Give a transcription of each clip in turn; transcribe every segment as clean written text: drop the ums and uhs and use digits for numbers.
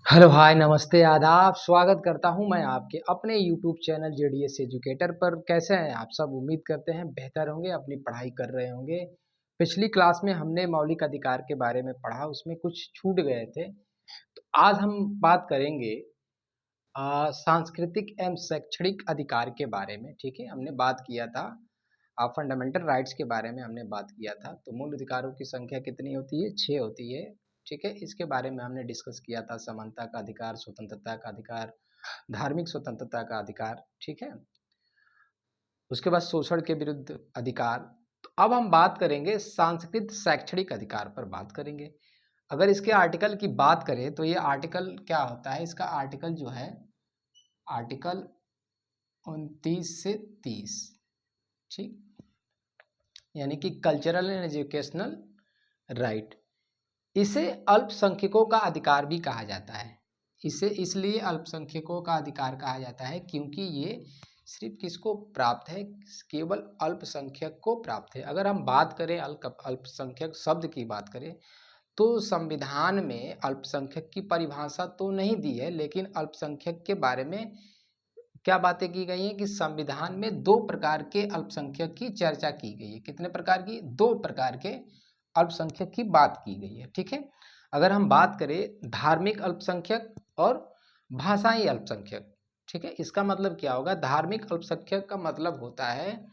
Hello hi नमस्ते आदाब। स्वागत करता हूं मैं आपके अपने यूट्यूब चैनल जेडीएस एजुकेटर पर। कैसे हैं आप सब? उम्मीद करते हैं बेहतर होंगे, अपनी पढ़ाई कर रहे होंगे। पिछली क्लास में हमने मौलिक अधिकार के बारे में पढ़ा, उसमें कुछ छूट गए थे। तो आज हम बात करेंगे सांस्कृतिक एवं शैक्षणिक अधिकार के बारे में। ठीक है, हमने बात किया था फंडामेंटल राइट्स के बारे में हमने बात किया था। तो मूल अधिकारों की संख्या कितनी होती है? 6 होती है। ठीक है, इसके बारे में हमने डिस्कस किया था। समानता का अधिकार, स्वतंत्रता का अधिकार, धार्मिक स्वतंत्रता का अधिकार। ठीक है, उसके बाद शोषण के विरुद्ध अधिकार। तो अब हम बात करेंगे सांस्कृतिक शैक्षणिक अधिकार पर बात करेंगे। अगर इसके आर्टिकल की बात करें तो ये आर्टिकल क्या होता है? इसका आर्टिकल जो है आर्टिकल 29 से 30। ठीक, यानी कि कल्चरल एंड एजुकेशनल राइट। इसे अल्पसंख्यकों का अधिकार भी कहा जाता है। इसे इसलिए अल्पसंख्यकों का अधिकार कहा जाता है क्योंकि ये सिर्फ किसको प्राप्त है? केवल अल्पसंख्यक को प्राप्त है। अगर हम बात करें अल्पसंख्यक शब्द की बात करें तो संविधान में अल्पसंख्यक की परिभाषा तो नहीं दी है, लेकिन अल्पसंख्यक के बारे में क्या बातें की गई हैं कि संविधान में 2 प्रकार के अल्पसंख्यक की चर्चा की गई है। कितने प्रकार की? 2 प्रकार के अल्पसंख्यक की बात की गई है। ठीक है, अगर हम बात करें धार्मिक अल्पसंख्यक और भाषाई अल्पसंख्यक। ठीक है, इसका मतलब क्या होगा? धार्मिक अल्पसंख्यक का मतलब होता है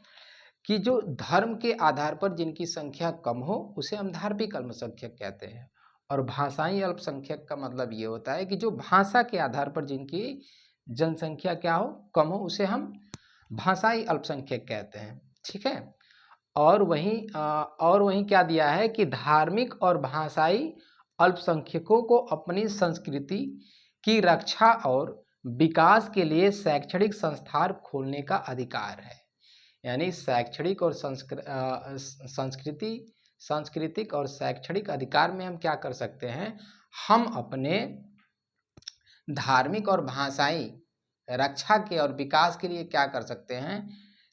कि जो धर्म के आधार पर जिनकी संख्या कम हो उसे हम धार्मिक अल्पसंख्यक कहते हैं। और भाषाई अल्पसंख्यक का मतलब ये होता है कि जो भाषा के आधार पर जिनकी जनसंख्या क्या हो? कम हो, उसे हम भाषाई अल्पसंख्यक कहते हैं। ठीक है, और वहीं क्या दिया है कि धार्मिक और भाषाई अल्पसंख्यकों को अपनी संस्कृति की रक्षा और विकास के लिए शैक्षणिक संस्थान खोलने का अधिकार है। यानी शैक्षणिक और सांस्कृतिक और शैक्षणिक अधिकार में हम क्या कर सकते हैं? हम अपने धार्मिक और भाषाई रक्षा के और विकास के लिए क्या कर सकते हैं?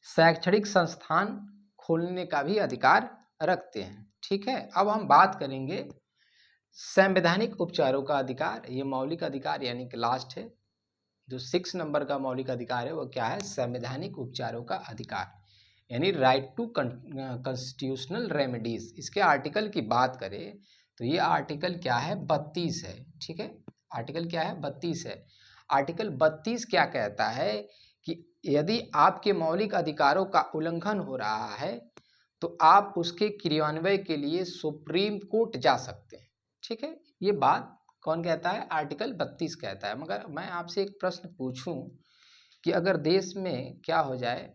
शैक्षणिक संस्थान खोलने का भी अधिकार रखते हैं। ठीक है, अब हम बात करेंगे संवैधानिक उपचारों का अधिकार। ये मौलिक अधिकार यानी कि लास्ट है। जो 6 नंबर का मौलिक अधिकार है वो क्या है? संवैधानिक उपचारों का अधिकार, यानी राइट टू कॉन्स्टिट्यूशनल रेमेडीज। इसके आर्टिकल की बात करें तो ये आर्टिकल क्या है? 32 है। ठीक है, आर्टिकल क्या है? 32 है। आर्टिकल 32 क्या कहता है कि यदि आपके मौलिक अधिकारों का उल्लंघन हो रहा है तो आप उसके क्रियान्वयन के लिए सुप्रीम कोर्ट जा सकते हैं। ठीक है, ये बात कौन कहता है? आर्टिकल 32 कहता है। मगर मैं आपसे एक प्रश्न पूछूं कि अगर देश में क्या हो जाए,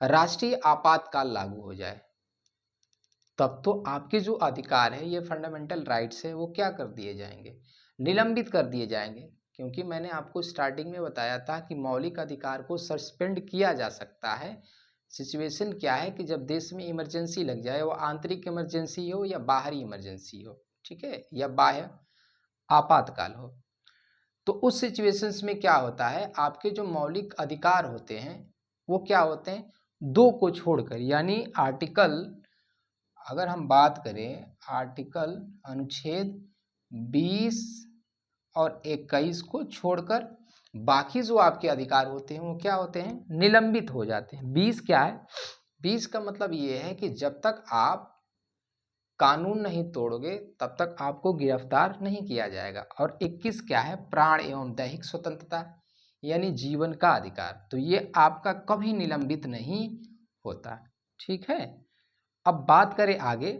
राष्ट्रीय आपातकाल लागू हो जाए, तब तो आपके जो अधिकार है, ये फंडामेंटल राइट्स है, वो क्या कर दिए जाएंगे? निलंबित कर दिए जाएंगे। क्योंकि मैंने आपको स्टार्टिंग में बताया था कि मौलिक अधिकार को सस्पेंड किया जा सकता है। सिचुएशन क्या है कि जब देश में इमरजेंसी लग जाए, वो आंतरिक इमरजेंसी हो या बाहरी इमरजेंसी हो, ठीक है, या बाह्य आपातकाल हो, तो उस सिचुएशंस में क्या होता है? आपके जो मौलिक अधिकार होते हैं वो क्या होते हैं? 2 को छोड़कर, यानी आर्टिकल, अगर हम बात करें आर्टिकल अनुच्छेद 20 और 21 को छोड़कर बाकी जो आपके अधिकार होते हैं वो क्या होते हैं? निलंबित हो जाते हैं। 20 क्या है? 20 का मतलब ये है कि जब तक आप कानून नहीं तोड़ोगे तब तक आपको गिरफ्तार नहीं किया जाएगा। और 21 क्या है? प्राण एवं दैहिक स्वतंत्रता, यानी जीवन का अधिकार। तो ये आपका कभी निलंबित नहीं होता। ठीक है, अब बात करें आगे।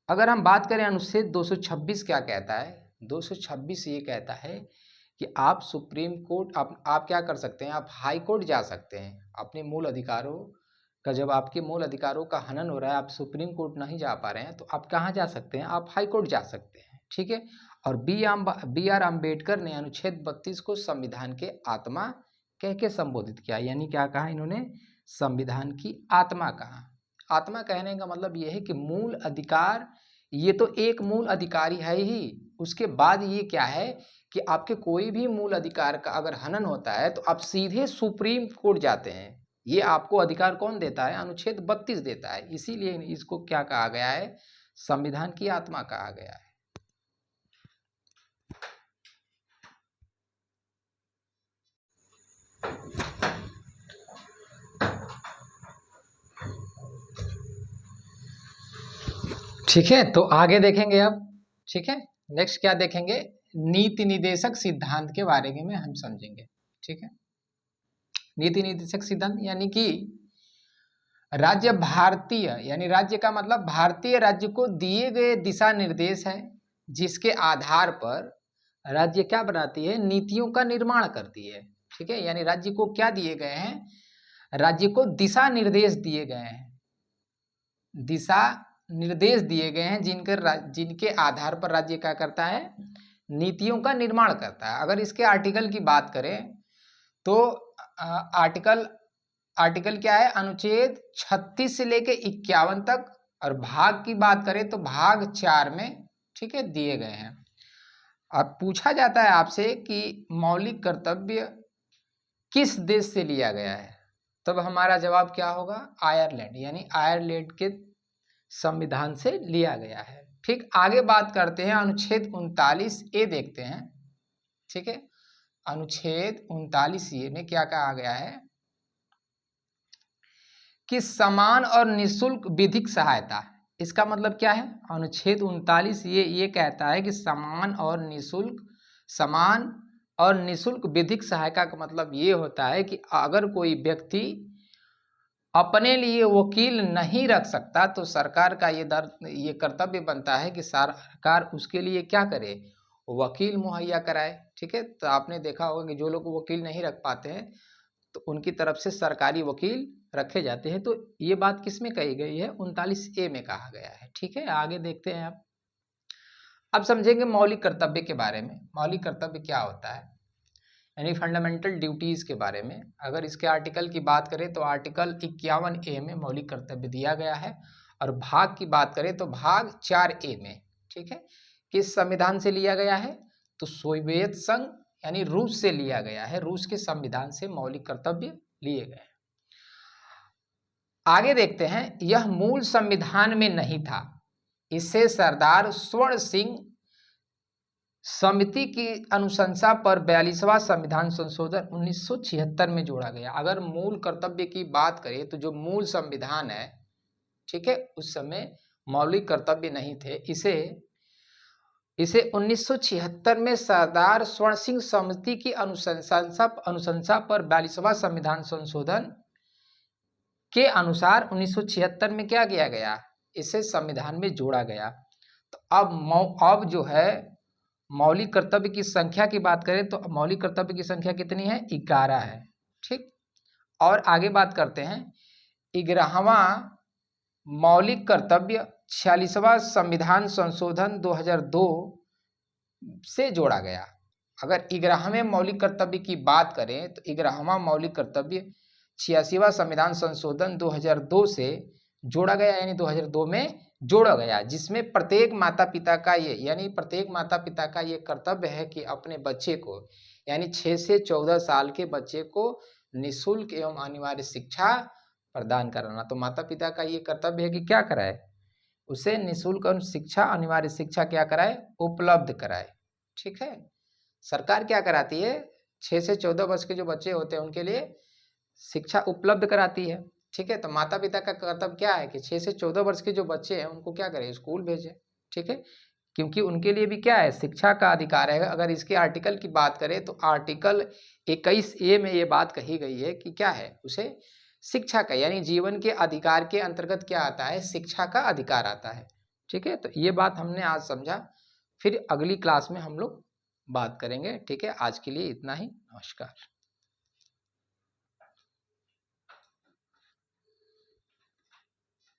अगर हम बात करें अनुच्छेद 226 क्या कहता है? 226 ये कहता है कि आप सुप्रीम कोर्ट, आप क्या कर सकते हैं? आप हाई कोर्ट जा सकते हैं। अपने मूल अधिकारों का, जब आपके मूल अधिकारों का हनन हो रहा है, आप सुप्रीम कोर्ट नहीं जा पा रहे हैं, तो आप कहाँ जा सकते हैं? आप हाई कोर्ट जा सकते हैं। ठीक है, और बी आर अम्बेडकर ने अनुच्छेद 32 को संविधान के आत्मा कह के संबोधित किया। यानी क्या कहा इन्होंने? संविधान की आत्मा कहा। आत्मा कहने का मतलब ये है कि मूल अधिकार, ये तो एक मूल अधिकारी है ही। उसके बाद ये क्या है कि आपके कोई भी मूल अधिकार का अगर हनन होता है तो आप सीधे सुप्रीम कोर्ट जाते हैं। ये आपको अधिकार कौन देता है? अनुच्छेद 32 देता है। इसीलिए इसको क्या कहा गया है? संविधान की आत्मा कहा गया है। ठीक है, तो आगे देखेंगे अब। ठीक है, नेक्स्ट क्या देखेंगे, नीति निर्देशक सिद्धांत के बारे में हम समझेंगे। ठीक है, नीति निर्देशक सिद्धांत यानी कि राज्य भारतीय, यानी राज्य का मतलब भारतीय राज्य को दिए गए दिशा निर्देश है, जिसके आधार पर राज्य क्या बनाती है, नीतियों का निर्माण करती है। ठीक है, यानी राज्य को क्या दिए गए हैं, राज्य को दिशा निर्देश दिए गए हैं, दिशा निर्देश दिए गए हैं, जिनके आधार पर राज्य क्या करता है, नीतियों का निर्माण करता है। अगर इसके आर्टिकल की बात करें तो आर्टिकल क्या है, अनुच्छेद 36 से लेके 51 तक, और भाग की बात करें तो भाग 4 में, ठीक है, दिए गए हैं। अब पूछा जाता है आपसे कि मौलिक कर्तव्य किस देश से लिया गया है, तब हमारा जवाब क्या होगा, आयरलैंड, यानी आयरलैंड के संविधान से लिया गया है। ठीक, आगे बात करते हैं, अनुच्छेद 39A देखते हैं। ठीक है, अनुच्छेद 39A में क्या कहा गया है कि समान और निःशुल्क विधिक सहायता। इसका मतलब क्या है, अनुच्छेद 39 ये कहता है कि समान और निःशुल्क विधिक सहायता का मतलब ये होता है कि अगर कोई व्यक्ति अपने लिए वकील नहीं रख सकता तो सरकार का ये कर्तव्य बनता है कि सरकार उसके लिए क्या करे, वकील मुहैया कराए। ठीक है, तो आपने देखा होगा कि जो लोग वकील नहीं रख पाते हैं तो उनकी तरफ से सरकारी वकील रखे जाते हैं। तो ये बात किस में कही गई है, 39A में कहा गया है। ठीक है, आगे देखते हैं आप। अब समझेंगे मौलिक कर्तव्य के बारे में। मौलिक कर्तव्य क्या होता है, यानी फंडामेंटल ड्यूटीज के बारे में। अगर इसके आर्टिकल की बात करें तो आर्टिकल 51A में मौलिक कर्तव्य दिया गया है, और भाग की बात करें तो भाग 4A में। ठीक है, किस संविधान से लिया गया है, तो सोवियत संघ यानी रूस से लिया गया है, रूस के संविधान से मौलिक कर्तव्य लिए गए हैं। आगे देखते हैं, यह मूल संविधान में नहीं था, इसे सरदार स्वर्ण सिंह समिति की अनुशंसा पर 42वां संविधान संशोधन 1976 में जोड़ा गया। अगर मूल कर्तव्य की बात करें तो जो मूल संविधान है, ठीक है, उस समय मौलिक कर्तव्य नहीं थे। इसे 1976 में सरदार स्वर्ण सिंह समिति की अनुशंसा पर 42वां संविधान संशोधन के अनुसार 1976 में क्या किया गया, इसे संविधान में जोड़ा गया। तो अब जो है मौलिक कर्तव्य की संख्या की बात करें तो मौलिक कर्तव्य की संख्या कितनी है, 11 है। ठीक, और आगे बात करते हैं, 11वां मौलिक कर्तव्य 46वां संविधान संशोधन 2002 से जोड़ा गया। अगर 11वें मौलिक कर्तव्य की बात करें तो 11वां मौलिक कर्तव्य 86वां संविधान संशोधन 2002 से जोड़ा गया, यानी 2002 में जोड़ा गया, जिसमें प्रत्येक माता पिता का ये कर्तव्य है कि अपने बच्चे को, यानी 6 से 14 साल के बच्चे को निःशुल्क एवं अनिवार्य शिक्षा प्रदान कराना। तो माता पिता का ये कर्तव्य है कि क्या कराए, उसे निःशुल्क शिक्षा, अनिवार्य शिक्षा क्या कराए, उपलब्ध कराए। ठीक है, सरकार क्या कराती है, 6 से 14 वर्ष के जो बच्चे होते हैं उनके लिए शिक्षा उपलब्ध कराती है। ठीक है, तो माता पिता का कर्तव्य क्या है कि 6 से 14 वर्ष के जो बच्चे हैं उनको क्या करें, स्कूल भेजें। ठीक है, क्योंकि उनके लिए भी क्या है, शिक्षा का अधिकार है। अगर इसके आर्टिकल की बात करें तो आर्टिकल 21A में ये बात कही गई है कि क्या है, उसे शिक्षा का, यानी जीवन के अधिकार के अंतर्गत क्या आता है, शिक्षा का अधिकार आता है। ठीक है, तो ये बात हमने आज समझा, फिर अगली क्लास में हम लोग बात करेंगे। ठीक है, आज के लिए इतना ही, नमस्कार।